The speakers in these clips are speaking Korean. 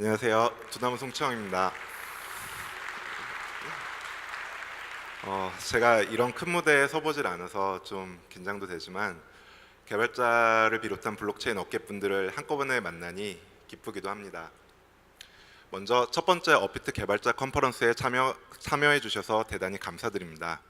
안녕하세요. 두나무 송채영입니다. 제가 이런 큰 무대에 서보질 않아서 좀 긴장도 되지만 개발자를 비롯한 블록체인 업계분들을 한꺼번에 만나니 기쁘기도 합니다. 먼저 첫 번째 업비트 개발자 컨퍼런스에 참여해 주셔서 대단히 감사드립니다.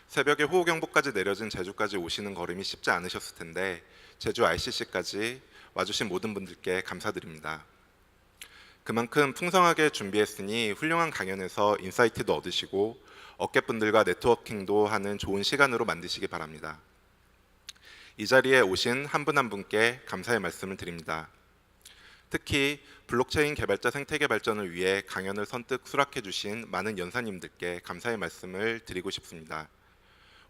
새벽에 호우경보까지 내려진 제주까지 오시는 걸음이 쉽지 않으셨을 텐데 제주 ICC까지 와주신 모든 분들께 감사드립니다. 그만큼 풍성하게 준비했으니 훌륭한 강연에서 인사이트도 얻으시고 업계분들과 네트워킹도 하는 좋은 시간으로 만드시기 바랍니다. 이 자리에 오신 한 분 한 분께 감사의 말씀을 드립니다. 특히 블록체인 개발자 생태계 발전을 위해 강연을 선뜻 수락해 주신 많은 연사님들께 감사의 말씀을 드리고 싶습니다.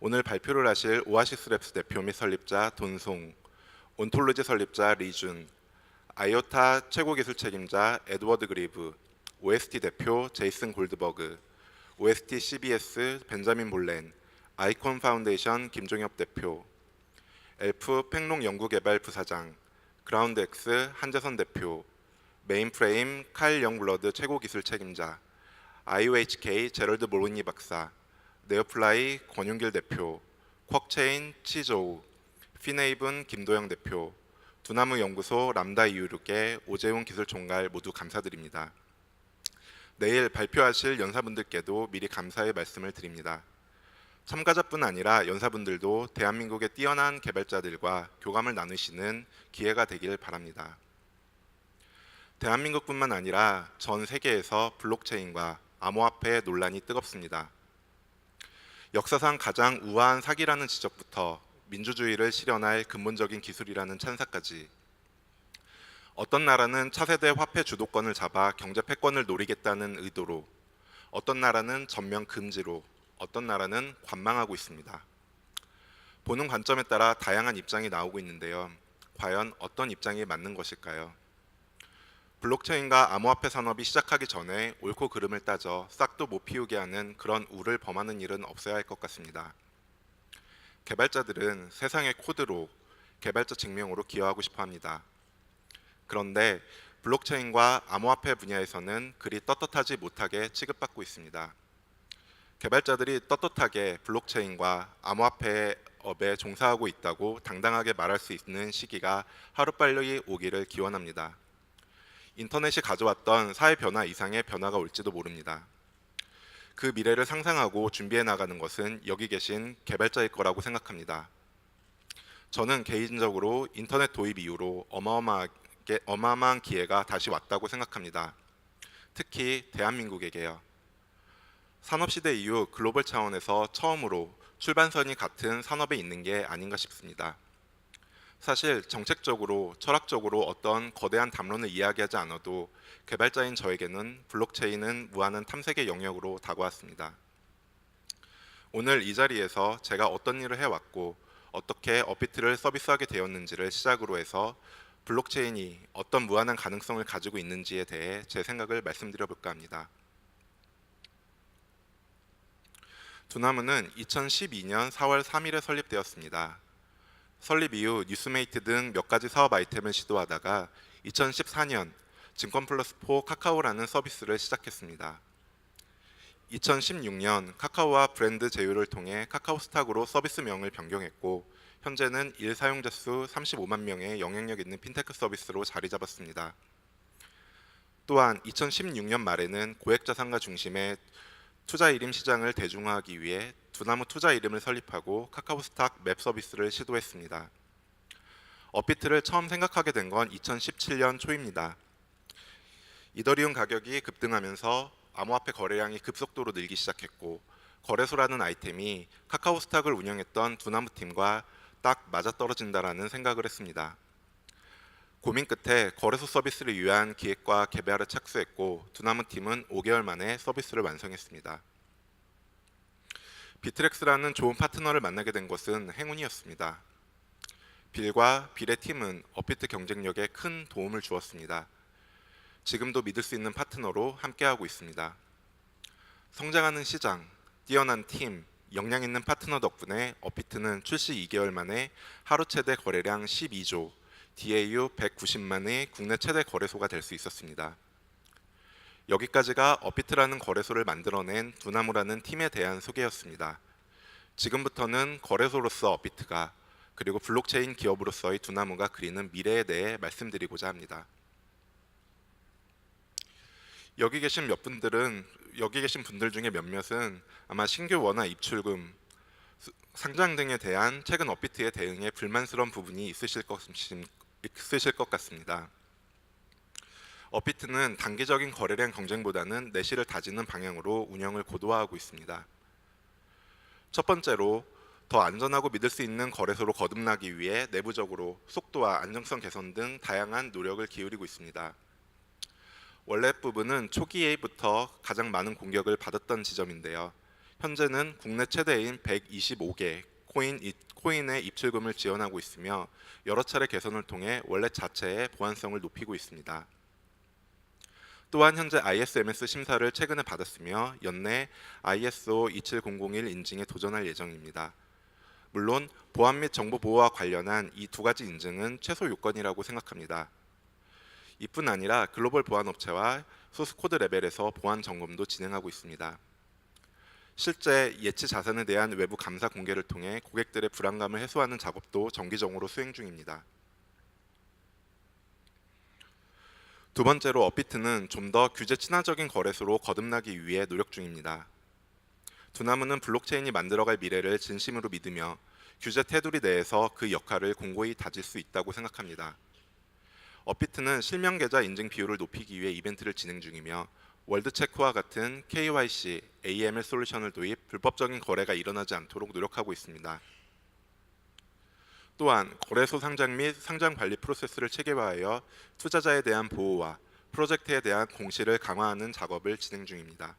오늘 발표를 하실 오아시스랩스 대표 및 설립자 돈송, 온톨로지 설립자 리준, 아이오타 최고 기술 책임자 에드워드 그리브, OST 대표 제이슨 골드버그, OST CBS 벤자민 볼렌, 아이콘 파운데이션 김종엽 대표, 엘프 팽롱 연구개발 부사장, 그라운드X 한재선 대표, 메인프레임 칼 영블러드 최고 기술 책임자, IOHK 제럴드 모르니 박사, 네오플라이 권윤길 대표, 쿼크체인 치조우, 피네이븐 김도영 대표, 두나무 연구소 람다 이유룩의 오재훈 기술 총괄 모두 감사드립니다. 내일 발표하실 연사분들께도 미리 감사의 말씀을 드립니다. 참가자뿐 아니라 연사분들도 대한민국의 뛰어난 개발자들과 교감을 나누시는 기회가 되길 바랍니다. 대한민국뿐만 아니라 전 세계에서 블록체인과 암호화폐 논란이 뜨겁습니다. 역사상 가장 우아한 사기라는 지적부터 민주주의를 실현할 근본적인 기술이라는 찬사까지, 어떤 나라는 차세대 화폐 주도권을 잡아 경제 패권을 노리겠다는 의도로, 어떤 나라는 전면 금지로, 어떤 나라는 관망하고 있습니다. 보는 관점에 따라 다양한 입장이 나오고 있는데요. 과연 어떤 입장이 맞는 것일까요? 블록체인과 암호화폐 산업이 시작하기 전에 옳고 그름을 따져 싹도 못 피우게 하는 그런 우를 범하는 일은 없어야 할 것 같습니다. 개발자들은 세상의 코드로, 개발자 증명으로 기여하고 싶어 합니다. 그런데 블록체인과 암호화폐 분야에서는 그리 떳떳하지 못하게 취급받고 있습니다. 개발자들이 떳떳하게 블록체인과 암호화폐 업에 종사하고 있다고 당당하게 말할 수 있는 시기가 하루빨리 오기를 기원합니다. 인터넷이 가져왔던 사회 변화 이상의 변화가 올지도 모릅니다. 그 미래를 상상하고 준비해 나가는 것은 여기 계신 개발자일 거라고 생각합니다. 저는 개인적으로 인터넷 도입 이후로 어마어마한 기회가 다시 왔다고 생각합니다. 특히 대한민국에게요. 산업시대 이후 글로벌 차원에서 처음으로 출발선이 같은 산업에 있는 게 아닌가 싶습니다. 사실 정책적으로, 철학적으로 어떤 거대한 담론을 이야기하지 않아도 개발자인 저에게는 블록체인은 무한한 탐색의 영역으로 다가왔습니다. 오늘 이 자리에서 제가 어떤 일을 해왔고 어떻게 업비트를 서비스하게 되었는지를 시작으로 해서 블록체인이 어떤 무한한 가능성을 가지고 있는지에 대해 제 생각을 말씀드려 볼까 합니다. 두나무는 2012년 4월 3일에 설립되었습니다. 설립 이후 뉴스메이트 등 몇 가지 사업 아이템을 시도하다가 2014년 증권플러스4 카카오라는 서비스를 시작했습니다. 2016년 카카오와 브랜드 제휴를 통해 카카오스탁으로 서비스명을 변경했고 현재는 일 사용자 수 35만 명의 영향력 있는 핀테크 서비스로 자리 잡았습니다. 또한 2016년 말에는 고액자산가 중심의 투자 이름 시장을 대중화하기 위해 두나무 투자 이름을 설립하고 카카오스탁 맵 서비스를 시도했습니다. 업비트를 처음 생각하게 된 건 2017년 초입니다. 이더리움 가격이 급등하면서 암호화폐 거래량이 급속도로 늘기 시작했고 거래소라는 아이템이 카카오스탁을 운영했던 두나무 팀과 딱 맞아떨어진다라는 생각을 했습니다. 고민 끝에 거래소 서비스를 위한 기획과 개발에 착수했고 두나무 팀은 5개월 만에 서비스를 완성했습니다. 비트렉스라는 좋은 파트너를 만나게 된 것은 행운이었습니다. 빌과 빌의 팀은 업비트 경쟁력에 큰 도움을 주었습니다. 지금도 믿을 수 있는 파트너로 함께하고 있습니다. 성장하는 시장, 뛰어난 팀, 역량 있는 파트너 덕분에 업비트는 출시 2개월 만에 하루 최대 거래량 12조, DAU 190만의 국내 최대 거래소가 될 수 있었습니다. 여기까지가 업비트라는 거래소를 만들어낸 두나무라는 팀에 대한 소개였습니다. 지금부터는 거래소로서 업비트가 그리고 블록체인 기업으로서의 두나무가 그리는 미래에 대해 말씀드리고자 합니다. 여기 계신 분들 중에 몇몇은 아마 신규 원화 입출금, 상장 등에 대한 최근 업비트의 대응에 불만스러운 부분이 있으실 것 같습니다. 업비트는 단기적인 거래량 경쟁보다는 내실을 다지는 방향으로 운영을 고도화하고 있습니다. 첫 번째로 더 안전하고 믿을 수 있는 거래소로 거듭나기 위해 내부적으로 속도와 안정성 개선 등 다양한 노력을 기울이고 있습니다. 원래 부분은 초기에부터 가장 많은 공격을 받았던 지점인데요. 현재는 국내 최대인 125개 코인의 입출금을 지원하고 있으며 여러 차례 개선을 통해 원래 자체의 보안성을 높이고 있습니다. 또한 현재 ISMS 심사를 최근에 받았으며 연내 ISO 27001 인증에 도전할 예정입니다. 물론 보안 및 정보 보호와 관련한 이 두 가지 인증은 최소 요건이라고 생각합니다. 이뿐 아니라 글로벌 보안 업체와 소스 코드 레벨에서 보안 점검도 진행하고 있습니다. 실제 예치 자산에 대한 외부 감사 공개를 통해 고객들의 불안감을 해소하는 작업도 정기적으로 수행 중입니다. 두 번째로 업비트는 좀 더 규제 친화적인 거래소로 거듭나기 위해 노력 중입니다. 두나무는 블록체인이 만들어갈 미래를 진심으로 믿으며 규제 테두리 내에서 그 역할을 공고히 다질 수 있다고 생각합니다. 업비트는 실명 계좌 인증 비율을 높이기 위해 이벤트를 진행 중이며 월드체크와 같은 KYC, AML 솔루션을 도입 불법적인 거래가 일어나지 않도록 노력하고 있습니다. 또한 거래소 상장 및 상장 관리 프로세스를 체계화하여 투자자에 대한 보호와 프로젝트에 대한 공시를 강화하는 작업을 진행 중입니다.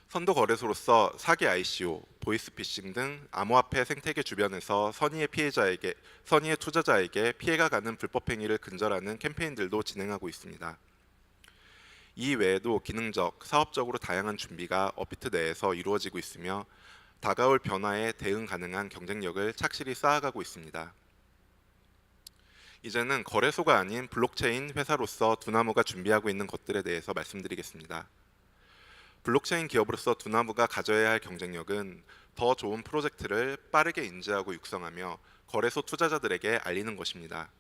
선도 거래소로서 사기 ICO, 보이스피싱 등 암호화폐 생태계 주변에서 선의의 투자자에게 피해가 가는 불법 행위를 근절하는 캠페인들도 진행하고 있습니다. 이 외에도 기능적, 사업적으로 다양한 준비가 업비트 내에서 이루어지고 있으며 다가올 변화에 대응 가능한 경쟁력을 착실히 쌓아가고 있습니다. 이제는 거래소가 아닌 블록체인 회사로서 두나무가 준비하고 있는 것들에 대해서 말씀드리겠습니다. 블록체인 기업으로서 두나무가 가져야 할 경쟁력은 더 좋은 프로젝트를 빠르게 인지하고 육성하며 거래소 투자자들에게 알리는 것입니다.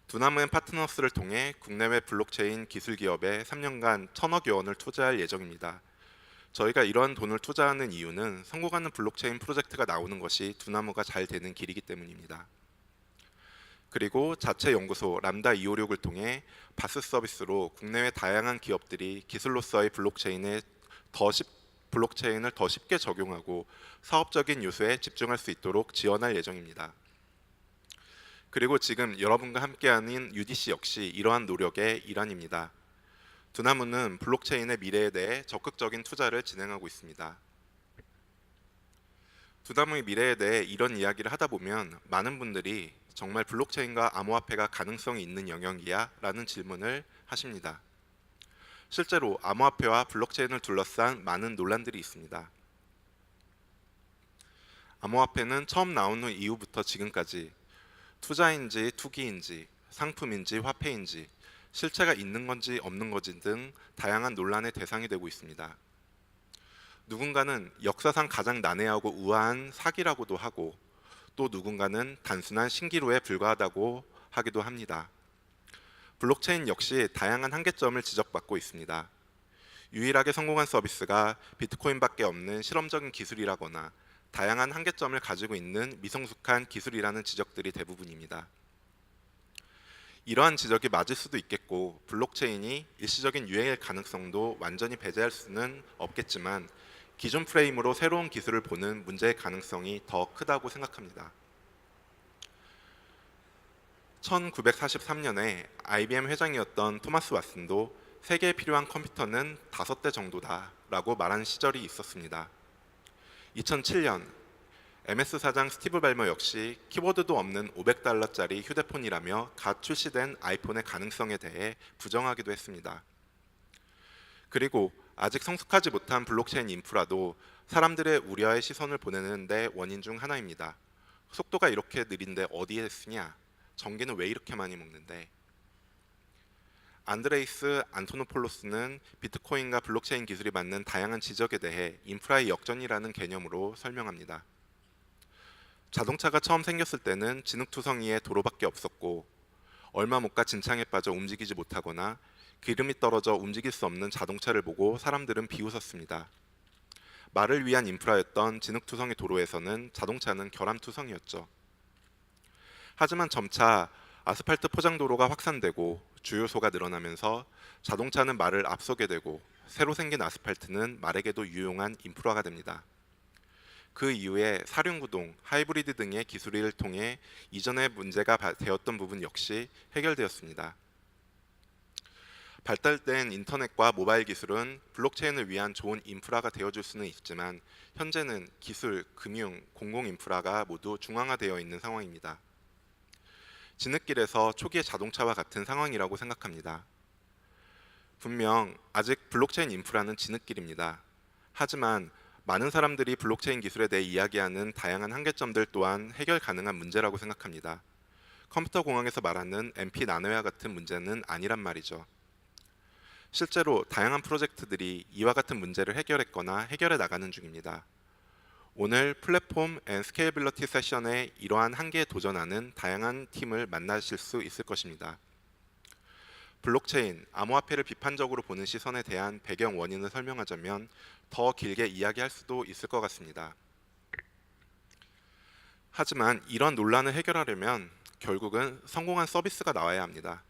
두나무 앤 파트너스를 통해 국내외 블록체인 기술 기업에 3년간 1,000억여 원을 투자할 예정입니다. 저희가 이러한 돈을 투자하는 이유는 성공하는 블록체인 프로젝트가 나오는 것이 두나무가 잘 되는 길이기 때문입니다. 그리고 자체 연구소 람다 256을 통해 바스 서비스로 국내외 다양한 기업들이 기술로서의 블록체인을 더 쉽게 적용하고 사업적인 요소에 집중할 수 있도록 지원할 예정입니다. 그리고 지금 여러분과 함께하는 UDC 역시 이러한 노력의 일환입니다. 두나무는 블록체인의 미래에 대해 적극적인 투자를 진행하고 있습니다. 두나무의 미래에 대해 이런 이야기를 하다 보면 많은 분들이 정말 블록체인과 암호화폐가 가능성이 있는 영역이야? 라는 질문을 하십니다. 실제로 암호화폐와 블록체인을 둘러싼 많은 논란들이 있습니다. 암호화폐는 처음 나온 후 이후부터 지금까지 투자인지 투기인지 상품인지 화폐인지 실체가 있는 건지 없는 건지 등 다양한 논란의 대상이 되고 있습니다. 누군가는 역사상 가장 난해하고 우아한 사기라고도 하고 또 누군가는 단순한 신기루에 불과하다고 하기도 합니다. 블록체인 역시 다양한 한계점을 지적받고 있습니다. 유일하게 성공한 서비스가 비트코인밖에 없는 실험적인 기술이라거나 다양한 한계점을 가지고 있는 미성숙한 기술이라는 지적들이 대부분입니다. 이러한 지적이 맞을 수도 있겠고 블록체인이 일시적인 유행일 가능성도 완전히 배제할 수는 없겠지만 기존 프레임으로 새로운 기술을 보는 문제의 가능성이 더 크다고 생각합니다. 1943년에 IBM 회장이었던 토마스 왓슨도 세계에 필요한 컴퓨터는 5대 정도다 라고 말한 시절이 있었습니다. 2007년 MS 사장 스티브 발머 역시 키보드도 없는 $500짜리 휴대폰이라며 갓 출시된 아이폰의 가능성에 대해 부정하기도 했습니다. 그리고 아직 성숙하지 못한 블록체인 인프라도 사람들의 우려의 시선을 보내는 데 원인 중 하나입니다. 속도가 이렇게 느린데 어디에 쓰냐? 전기는 왜 이렇게 많이 먹는데? 안드레이스 안토노폴로스는 비트코인과 블록체인 기술이 맞는 다양한 지적에 대해 인프라의 역전이라는 개념으로 설명합니다. 자동차가 처음 생겼을 때는 진흙투성이의 도로밖에 없었고 얼마 못 가 진창에 빠져 움직이지 못하거나 기름이 떨어져 움직일 수 없는 자동차를 보고 사람들은 비웃었습니다. 말을 위한 인프라였던 진흙투성이 도로에서는 자동차는 결함투성이었죠. 하지만 점차 아스팔트 포장도로가 확산되고 주요소가 늘어나면서 자동차는 말을 앞서게 되고 새로 생긴 아스팔트는 말에게도 유용한 인프라가 됩니다. 그 이후에 사륜구동, 하이브리드 등의 기술을 통해 이전에 문제가 되었던 부분 역시 해결되었습니다. 발달된 인터넷과 모바일 기술은 블록체인을 위한 좋은 인프라가 되어줄 수는 있지만 현재는 기술, 금융, 공공 인프라가 모두 중앙화되어 있는 상황입니다. 지느길에서 초기의 자동차와 같은 상황이라고 생각합니다. 분명 아직 블록체인 인프라는 지느길입니다. 하지만 많은 사람들이 블록체인 기술에 대해 이야기하는 다양한 한계점들 또한 해결 가능한 문제라고 생각합니다. 컴퓨터 공학에서 말하는 MP 나노와 같은 문제는 아니란 말이죠. 실제로 다양한 프로젝트들이 이와 같은 문제를 해결했거나 해결해 나가는 중입니다. 오늘 플랫폼 앤 스케일빌리티 세션에 이러한 한계에 도전하는 다양한 팀을 만나실 수 있을 것입니다. 블록체인, 암호화폐를 비판적으로 보는 시선에 대한 배경 원인을 설명하자면 더 길게 이야기할 수도 있을 것 같습니다. 하지만 이런 논란을 해결하려면 결국은 성공한 서비스가 나와야 합니다.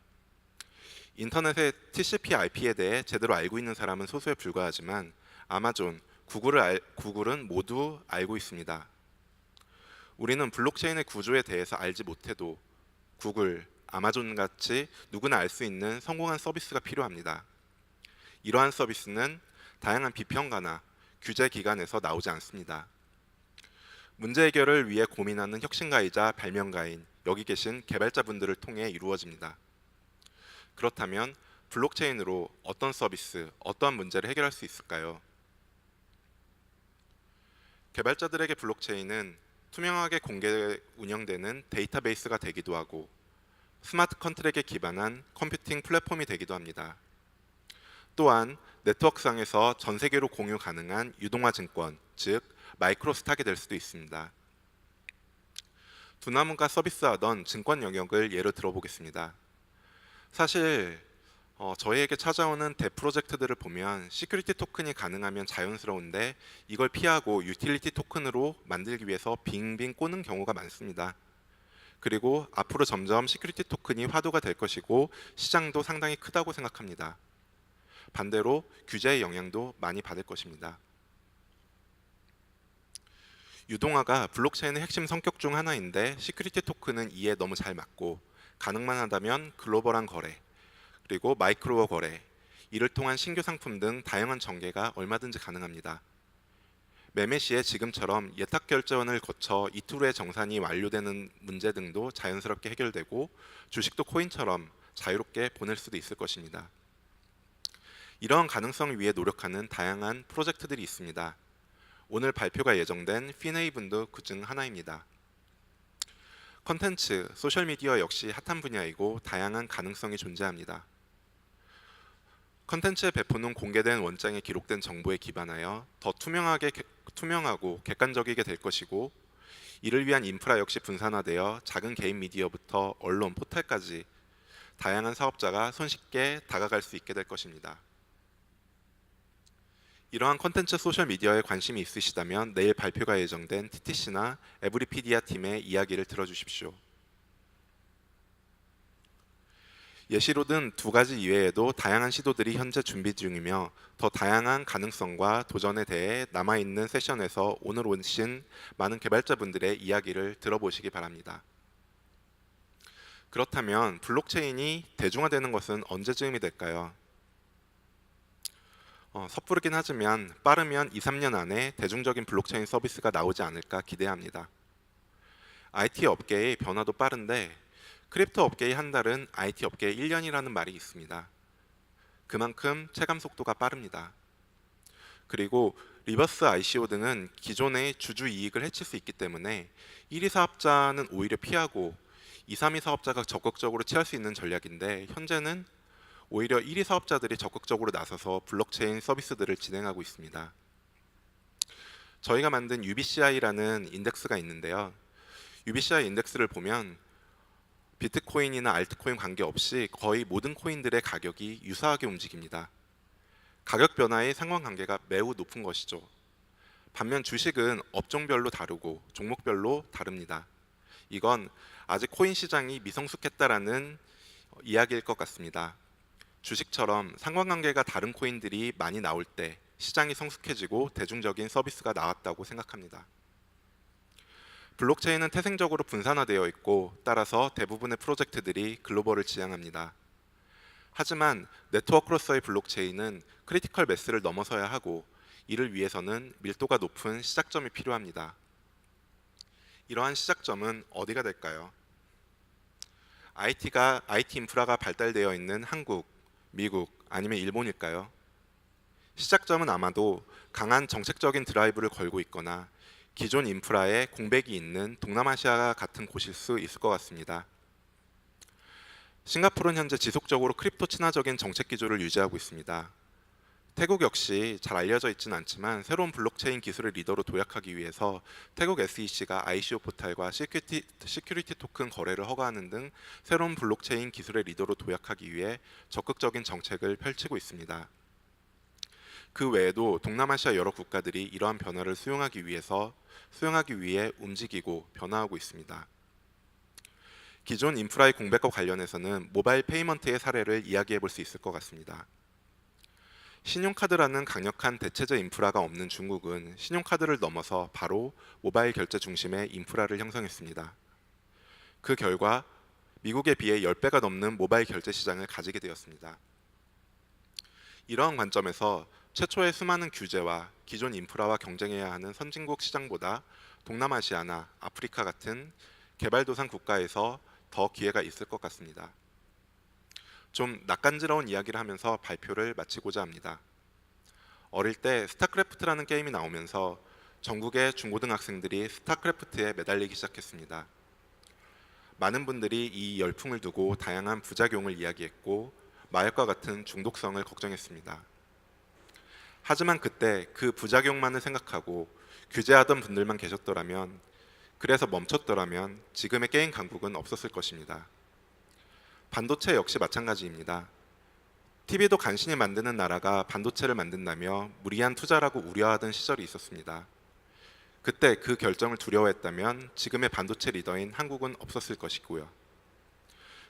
인터넷의 TCP/IP에 대해 제대로 알고 있는 사람은 소수에 불과하지만 아마존, 구글은 모두 알고 있습니다. 우리는 블록체인의 구조에 대해서 알지 못해도 구글, 아마존 같이 누구나 알 수 있는 성공한 서비스가 필요합니다. 이러한 서비스는 다양한 비평가나 규제 기관에서 나오지 않습니다. 문제 해결을 위해 고민하는 혁신가이자 발명가인 여기 계신 개발자분들을 통해 이루어집니다. 그렇다면 블록체인으로 어떤 서비스, 어떠한 문제를 해결할 수 있을까요? 개발자들에게 블록체인은 투명하게 공개 운영되는 데이터베이스가 되기도 하고 스마트 컨트랙에 기반한 컴퓨팅 플랫폼이 되기도 합니다. 또한 네트워크상에서 전 세계로 공유 가능한 유동화 증권, 즉 마이크로스탁이 될 수도 있습니다. 두나무가 서비스하던 증권 영역을 예로 들어보겠습니다. 사실 저희에게 찾아오는 대프로젝트들을 보면 시큐리티 토큰이 가능하면 자연스러운데 이걸 피하고 유틸리티 토큰으로 만들기 위해서 빙빙 꼬는 경우가 많습니다. 그리고 앞으로 점점 시큐리티 토큰이 화두가 될 것이고 시장도 상당히 크다고 생각합니다. 반대로 규제의 영향도 많이 받을 것입니다. 유동화가 블록체인의 핵심 성격 중 하나인데 시큐리티 토큰은 이에 너무 잘 맞고 가능만 한다면 글로벌한 거래, 그리고 마이크로 거래, 이를 통한 신규 상품 등 다양한 전개가 얼마든지 가능합니다. 매매 시에 지금처럼 예탁 결제원을 거쳐 이틀 후에 정산이 완료되는 문제 등도 자연스럽게 해결되고 주식도 코인처럼 자유롭게 보낼 수도 있을 것입니다. 이러한 가능성을 위해 노력하는 다양한 프로젝트들이 있습니다. 오늘 발표가 예정된 피네이븐도 그중 하나입니다. 컨텐츠, 소셜미디어 역시 핫한 분야이고 다양한 가능성이 존재합니다. 컨텐츠의 배포는 공개된 원장에 기록된 정보에 기반하여 더 투명하고 객관적이게 될 것이고 이를 위한 인프라 역시 분산화되어 작은 개인 미디어부터 언론, 포털까지 다양한 사업자가 손쉽게 다가갈 수 있게 될 것입니다. 이러한 콘텐츠 소셜미디어에 관심이 있으시다면 내일 발표가 예정된 TTC나 에브리피디아 팀의 이야기를 들어주십시오. 예시로 든 두 가지 이외에도 다양한 시도들이 현재 준비 중이며 더 다양한 가능성과 도전에 대해 남아있는 세션에서 오늘 오신 많은 개발자분들의 이야기를 들어보시기 바랍니다. 그렇다면 블록체인이 대중화되는 것은 언제쯤이 될까요? 섣부르긴 하지만 빠르면 2, 3년 안에 대중적인 블록체인 서비스가 나오지 않을까 기대합니다. IT 업계의 변화도 빠른데 크립토 업계의 한 달은 IT 업계의 1년이라는 말이 있습니다. 그만큼 체감 속도가 빠릅니다. 그리고 리버스 ICO 등은 기존의 주주 이익을 해칠 수 있기 때문에 1위 사업자는 오히려 피하고 2, 3위 사업자가 적극적으로 취할 수 있는 전략인데 현재는 오히려 1위 사업자들이 적극적으로 나서서 블록체인 서비스들을 진행하고 있습니다. 저희가 만든 UBCI라는 인덱스가 있는데요. UBCI 인덱스를 보면 비트코인이나 알트코인 관계없이 거의 모든 코인들의 가격이 유사하게 움직입니다. 가격 변화의 상관관계가 매우 높은 것이죠. 반면 주식은 업종별로 다르고 종목별로 다릅니다. 이건 아직 코인 시장이 미성숙했다라는 이야기일 것 같습니다. 주식처럼 상관관계가 다른 코인들이 많이 나올 때 시장이 성숙해지고 대중적인 서비스가 나왔다고 생각합니다. 블록체인은 태생적으로 분산화되어 있고 따라서 대부분의 프로젝트들이 글로벌을 지향합니다. 하지만 네트워크로서의 블록체인은 크리티컬 매스를 넘어서야 하고 이를 위해서는 밀도가 높은 시작점이 필요합니다. 이러한 시작점은 어디가 될까요? IT 인프라가 발달되어 있는 한국, 미국 아니면 일본일까요? 시작점은 아마도 강한 정책적인 드라이브를 걸고 있거나 기존 인프라에 공백이 있는 동남아시아 같은 곳일 수 있을 것 같습니다. 싱가포르는 현재 지속적으로 크립토 친화적인 정책 기조를 유지하고 있습니다. 태국 역시 잘 알려져 있지는 않지만 새로운 블록체인 기술의 리더로 도약하기 위해서 태국 SEC가 ICO 포탈과 시큐리티 토큰 거래를 허가하는 등 새로운 블록체인 기술의 리더로 도약하기 위해 적극적인 정책을 펼치고 있습니다. 그 외에도 동남아시아 여러 국가들이 이러한 변화를 수용하기 위해 움직이고 변화하고 있습니다. 기존 인프라의 공백과 관련해서는 모바일 페이먼트의 사례를 이야기해 볼 수 있을 것 같습니다. 신용카드라는 강력한 대체제 인프라가 없는 중국은 신용카드를 넘어서 바로 모바일 결제 중심의 인프라를 형성했습니다. 그 결과 미국에 비해 10배가 넘는 모바일 결제 시장을 가지게 되었습니다. 이러한 관점에서 최초의 수많은 규제와 기존 인프라와 경쟁해야 하는 선진국 시장보다 동남아시아나 아프리카 같은 개발도상 국가에서 더 기회가 있을 것 같습니다. 좀 낯간지러운 이야기를 하면서 발표를 마치고자 합니다. 어릴 때 스타크래프트라는 게임이 나오면서 전국의 중고등학생들이 스타크래프트에 매달리기 시작했습니다. 많은 분들이 이 열풍을 두고 다양한 부작용을 이야기했고 마약과 같은 중독성을 걱정했습니다. 하지만 그때 그 부작용만을 생각하고 규제하던 분들만 계셨더라면, 그래서 멈췄더라면 지금의 게임 강국은 없었을 것입니다. 반도체 역시 마찬가지입니다. TV도 간신히 만드는 나라가 반도체를 만든다며 무리한 투자라고 우려하던 시절이 있었습니다. 그때 그 결정을 두려워했다면 지금의 반도체 리더인 한국은 없었을 것이고요.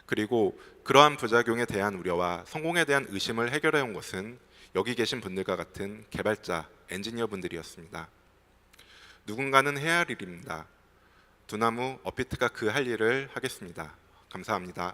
그리고 그러한 부작용에 대한 우려와 성공에 대한 의심을 해결해온 것은 여기 계신 분들과 같은 개발자, 엔지니어 분들이었습니다. 누군가는 해야 할 일입니다. 두나무 업비트가 그 할 일을 하겠습니다. 감사합니다.